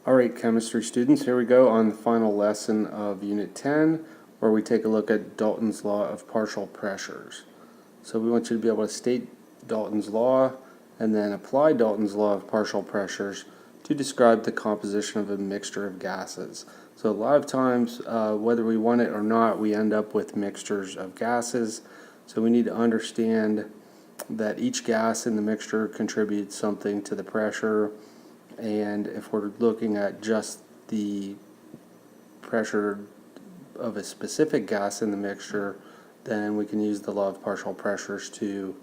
Alright, chemistry students, here we go on the final lesson of Unit 10, where we take a look at Dalton's law of partial pressures. So we want you to be able to state Dalton's law and then apply Dalton's law of partial pressures to describe the composition of a mixture of gases. So a lot of times, whether we want it or not, we end up with mixtures of gases. So we need to understand that each gas in the mixture contributes something to the pressure. And if we're looking at just the pressure of a specific gas in the mixture, then we can use the law of partial pressures to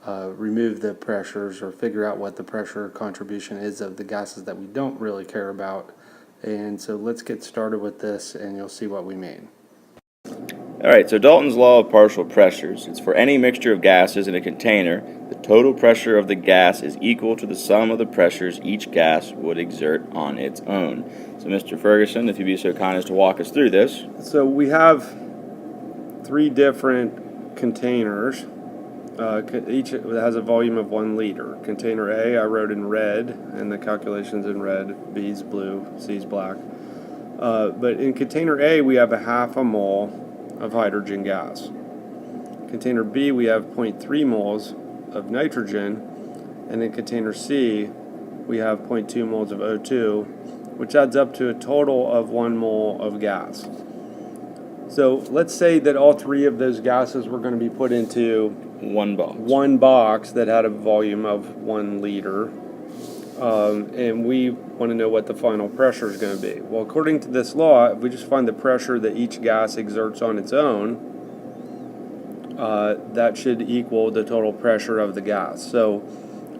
remove the pressures or figure out what the pressure contribution is of the gases that we don't really care about. And so let's get started with this and you'll see what we mean. Alright, so Dalton's law of partial pressures. It's for any mixture of gases in a container, the total pressure of the gas is equal to the sum of the pressures each gas would exert on its own. So Mr. Ferguson, if you'd be so kind as to walk us through this. So we have three different containers. Each has a volume of 1 liter. Container A I wrote in red, and the calculation's in red. B's blue, C's black. But in container A we have a half a mole of hydrogen gas. Container B we have 0.3 moles of nitrogen, and in container C we have 0.2 moles of O2, which adds up to a total of 1 mole of gas. So let's say that all three of those gases were going to be put into one box that had a volume of 1 liter, and we want to know what the final pressure is going to be. Well, according to this law, if we just find the pressure that each gas exerts on its own, that should equal the total pressure of the gas. So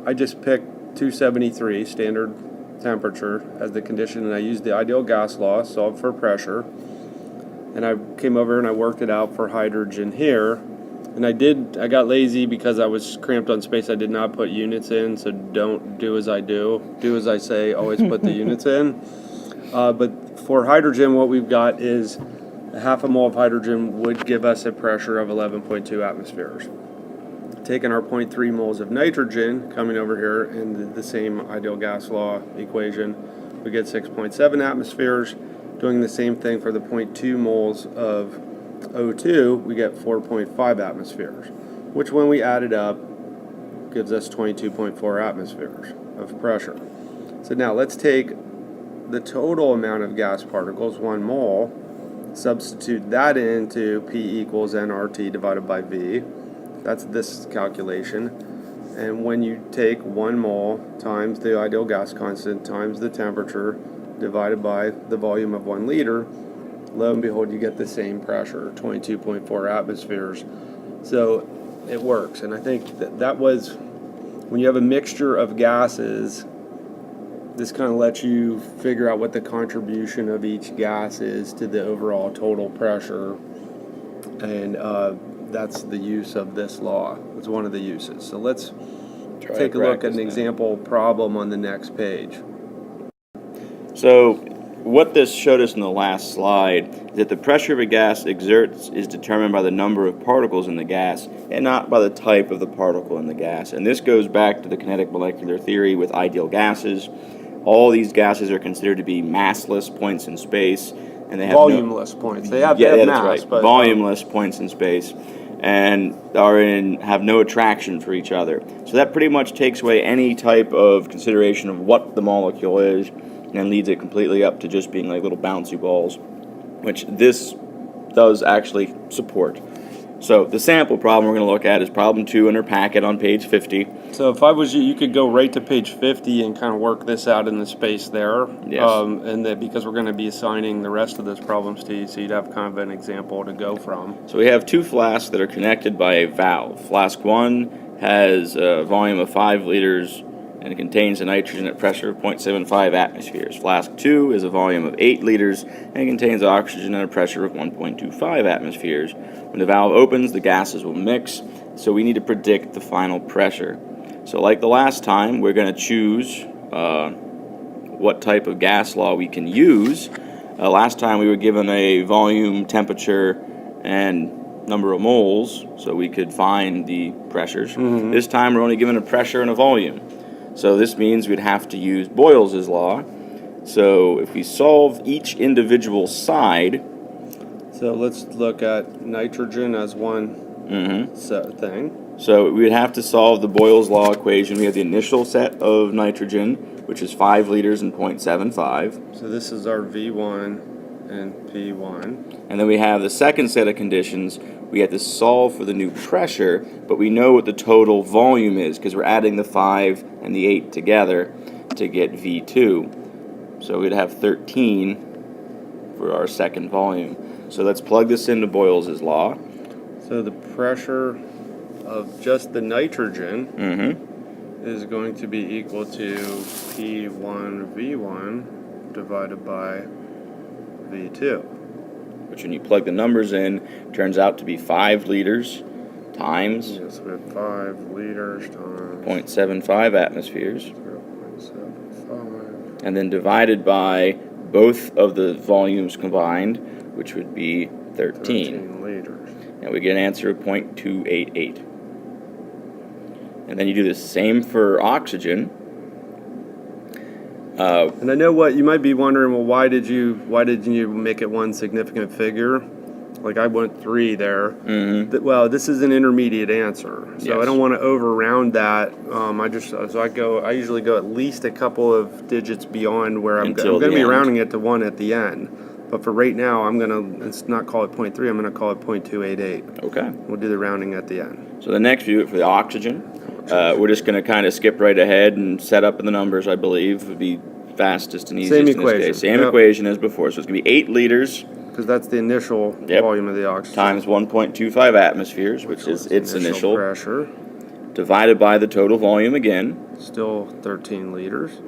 I just picked 273 standard temperature as the condition, and I used the ideal gas law, solved for pressure, and I came over and I worked it out for hydrogen here. And I got lazy because I was cramped on space. I did not put units in, so don't do as I do. Do as I say, always put the units in. But for hydrogen, what we've got is a half a mole of hydrogen would give us a pressure of 11.2 atmospheres. Taking our 0.3 moles of nitrogen, coming over here in the same ideal gas law equation, we get 6.7 atmospheres. Doing the same thing for the 0.2 moles of O2, we get 4.5 atmospheres, which when we add it up gives us 22.4 atmospheres of pressure. So now let's take the total amount of gas particles, 1 mole, substitute that into P equals nRT divided by V. That's this calculation. And when you take 1 mole times the ideal gas constant times the temperature divided by the volume of 1 liter, lo and behold, you get the same pressure, 22.4 atmospheres. So it works. And I think that was, when you have a mixture of gases, this kind of lets you figure out what the contribution of each gas is to the overall total pressure. And that's the use of this law. It's one of the uses. So let's take a look at an example problem on the next page. So what this showed us in the last slide is that the pressure of a gas exerts is determined by the number of particles in the gas and not by the type of the particle in the gas. And this goes back to the kinetic molecular theory with ideal gases. All these gases are considered to be massless points in space, and they have volumeless points. They have that's mass, right. But volumeless points in space, and have no attraction for each other. So that pretty much takes away any type of consideration of what the molecule is, and leads it completely up to just being like little bouncy balls, which this does actually support. So the sample problem we're going to look at is problem 2 in our packet on page 50. So if I was you could go right to page 50 and kind of work this out in the space there. Yes. And that because we're going to be assigning the rest of those problems to you, so you'd have kind of an example to go from. So we have 2 flasks that are connected by a valve. Flask 1 has a volume of 5 liters and it contains a nitrogen at pressure of 0.75 atmospheres. Flask 2 is a volume of 8 liters and it contains oxygen at a pressure of 1.25 atmospheres. When the valve opens, the gases will mix, so we need to predict the final pressure. So like the last time, we're going to choose what type of gas law we can use. Last time we were given a volume, temperature, and number of moles, so we could find the pressures. This time we're only given a pressure and a volume. So this means we'd have to use Boyle's law. So if we solve each individual side, So let's look at nitrogen as one thing. So we would have to solve the Boyle's Law equation. We have the initial set of nitrogen, which is 5 liters and 0.75. So this is our V1 and P1. And then we have the second set of conditions. We have to solve for the new pressure, but we know what the total volume is because we're adding the 5 and the 8 together to get V2. So we'd have 13 for our second volume. So let's plug this into Boyle's Law. So the pressure of just the nitrogen is going to be equal to P1 V1 divided by V2. Which when you plug the numbers in, turns out to be 5 liters times Yes, we have 5 liters times 0.75 atmospheres, 0.75. and then divided by both of the volumes combined, which would be 13. Liters. And we get an answer of 0.288. And then you do the same for oxygen. And I know what you might be wondering. Well, why did you make it one significant figure? Like I went 3 there. Well, this is an intermediate answer, so I don't want to over round that. I usually go at least a couple of digits beyond where I'm going to be rounding it to 1 at the end. But for right now, let's not call it 0.3. I'm going to call it 0.288. Okay. We'll do the rounding at the end. So the next view for the oxygen, we're just going to kind of skip right ahead and set up the numbers, I believe, would be fastest and easiest Same in this equation. case. Same equation as before. So it's going to be 8 liters. Because that's the initial volume of the oxygen. Times 1.25 atmospheres, which is its initial pressure. Divided by the total volume again. Still 13 liters.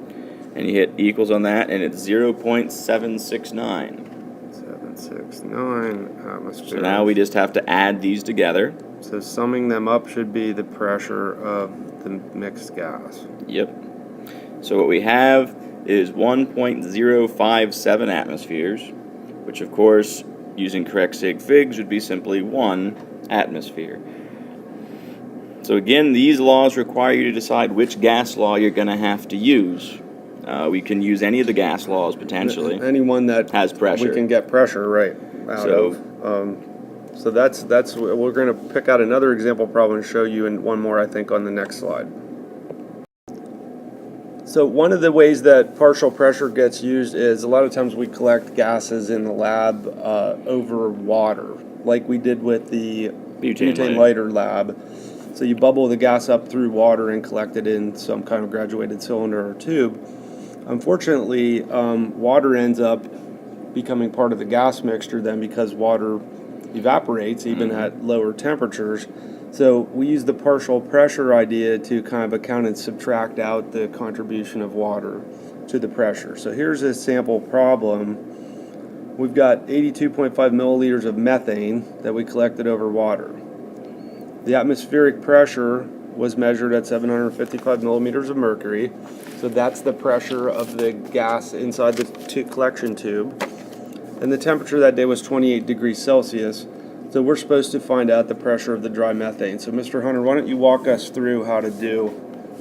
And you hit equals on that, and it's 0.769. 769 atmospheres. So now we just have to add these together. So summing them up should be the pressure of the mixed gas. Yep. So what we have is 1.057 atmospheres, which of course, using correct sig figs, would be simply 1 atmosphere. So again, these laws require you to decide which gas law you're going to have to use. We can use any of the gas laws potentially. Anyone that has pressure. We can get pressure right out of. So that's we're going to pick out another example problem and show you in one more, I think, on the next slide. So one of the ways that partial pressure gets used is a lot of times we collect gases in the lab over water, like we did with the butane lighter lab. So you bubble the gas up through water and collect it in some kind of graduated cylinder or tube. Unfortunately, water ends up becoming part of the gas mixture then because water evaporates even at lower temperatures. So we use the partial pressure idea to kind of account and subtract out the contribution of water to the pressure. So here's a sample problem. We've got 82.5 milliliters of methane that we collected over water. The atmospheric pressure was measured at 755 millimeters of mercury. So that's the pressure of the gas inside the collection tube. And the temperature that day was 28 degrees Celsius. So we're supposed to find out the pressure of the dry methane. So Mr. Hunter, why don't you walk us through how to do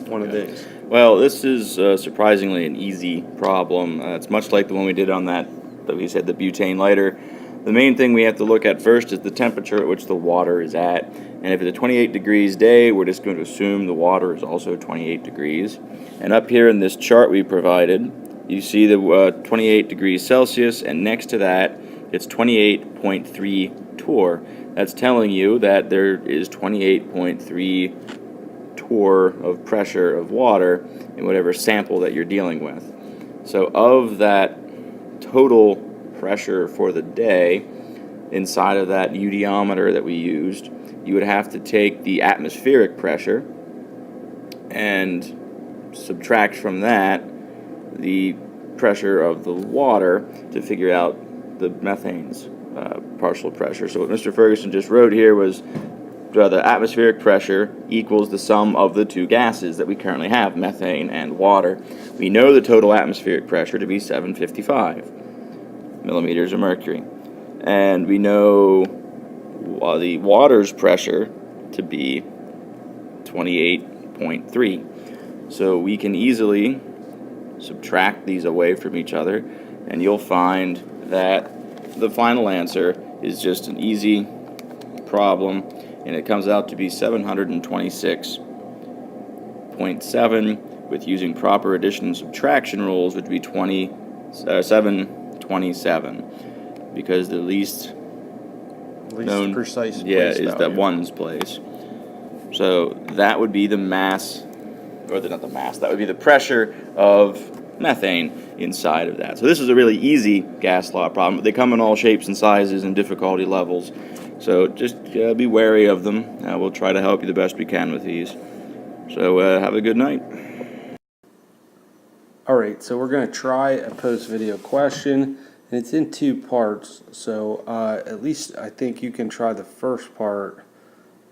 one of these? Well, this is surprisingly an easy problem. It's much like the one we did on that we said, the butane lighter. The main thing we have to look at first is the temperature at which the water is at. And if it's a 28 degrees day, we're just going to assume the water is also 28 degrees. And up here in this chart we provided, you see the 28 degrees Celsius, and next to that, it's 28.3 torr. That's telling you that there is 28.3 torr of pressure of water in whatever sample that you're dealing with. So of that total pressure for the day, inside of that udiometer that we used, you would have to take the atmospheric pressure and subtract from that the pressure of the water to figure out the methane's partial pressure. So what Mr. Ferguson just wrote here was the atmospheric pressure equals the sum of the two gases that we currently have, methane and water. We know the total atmospheric pressure to be 755 millimeters of mercury. And we know the water's pressure to be 28.3. So we can easily subtract these away from each other, and you'll find that the final answer is just an easy problem, and it comes out to be 726.7 with using proper addition and subtraction rules, which would be 727, because the least known, precise yeah, place is value. that ones place. So that would be the mass, or not the mass, that would be the pressure of methane inside of that. So this is a really easy gas law problem. They come in all shapes and sizes and difficulty levels. So just be wary of them. We'll try to help you the best we can with these. So have a good night. All right, so we're going to try a post-video question, and it's in two parts. So at least I think you can try the first part,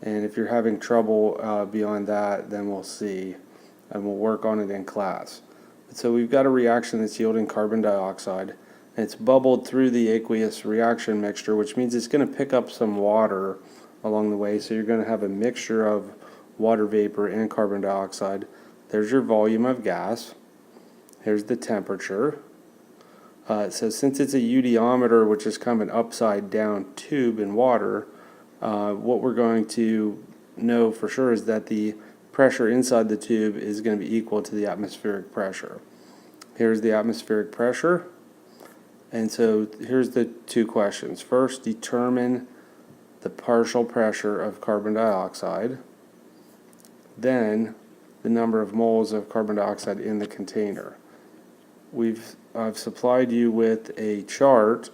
and if you're having trouble beyond that, then we'll see, and we'll work on it in class. So we've got a reaction that's yielding carbon dioxide, and it's bubbled through the aqueous reaction mixture, which means it's going to pick up some water along the way. So you're going to have a mixture of water vapor and carbon dioxide. There's your volume of gas. Here's the temperature. So since it's a eudiometer, which is kind of an upside down tube in water, what we're going to know for sure is that the pressure inside the tube is going to be equal to the atmospheric pressure. Here's the atmospheric pressure. And so here's the two questions. First, determine the partial pressure of carbon dioxide. Then, the number of moles of carbon dioxide in the container. I've supplied you with a chart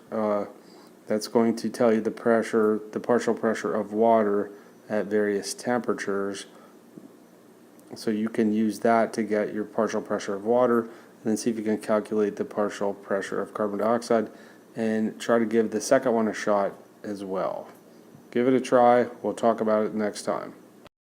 that's going to tell you the pressure, the partial pressure of water at various temperatures. So you can use that to get your partial pressure of water, and then see if you can calculate the partial pressure of carbon dioxide, and try to give the second one a shot as well. Give it a try. We'll talk about it next time.